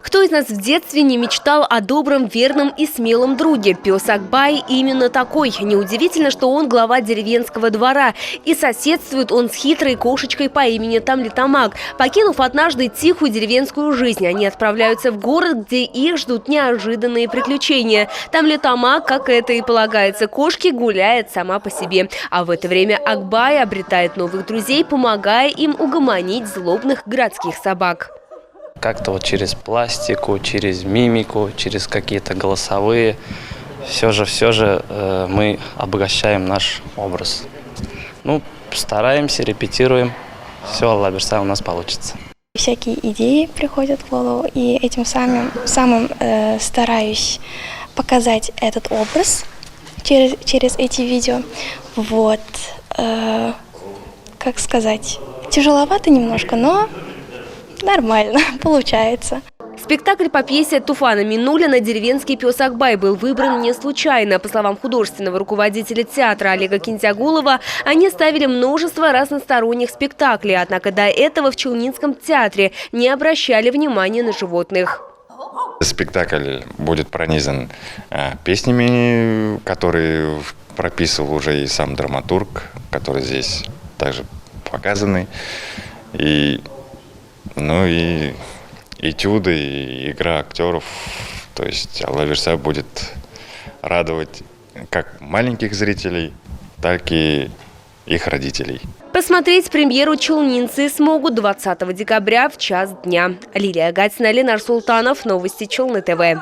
Кто из нас в детстве не мечтал о добром, верном и смелом друге? Пес Акбай именно такой. Неудивительно, что он глава деревенского двора. И соседствует он с хитрой кошечкой по имени Тамлитамак. Покинув однажды тихую деревенскую жизнь, они отправляются в город, где их ждут неожиданные приключения. Тамлитамак, как это и полагается кошке, гуляет сама по себе. А в это время Акбай обретает новых друзей, помогая им угомонить злобных городских собак. Как-то вот через пластику, через мимику, через какие-то голосовые, все же мы обогащаем наш образ. Ну, стараемся, репетируем, все, Аллах берса, у нас получится. Всякие идеи приходят в голову, и этим самым стараюсь показать этот образ через эти видео. Вот, как сказать, тяжеловато немножко, но нормально получается. Спектакль по пьесе Туфана Минуллина «Деревенский пес Акбай» был выбран не случайно. По словам художественного руководителя театра Олега Кинтягулова, они ставили множество разносторонних спектаклей, однако до этого в Челнинском театре не обращали внимания на животных. Спектакль будет пронизан песнями, которые прописывал уже и сам драматург, который здесь также показаны. Ну и этюды, и игра актеров. То есть Аллах берса будет радовать как маленьких зрителей, так и их родителей. Посмотреть премьеру челнинцы смогут 20 декабря в час дня. Лилия Гатина, Ленар Султанов, новости Челны ТВ.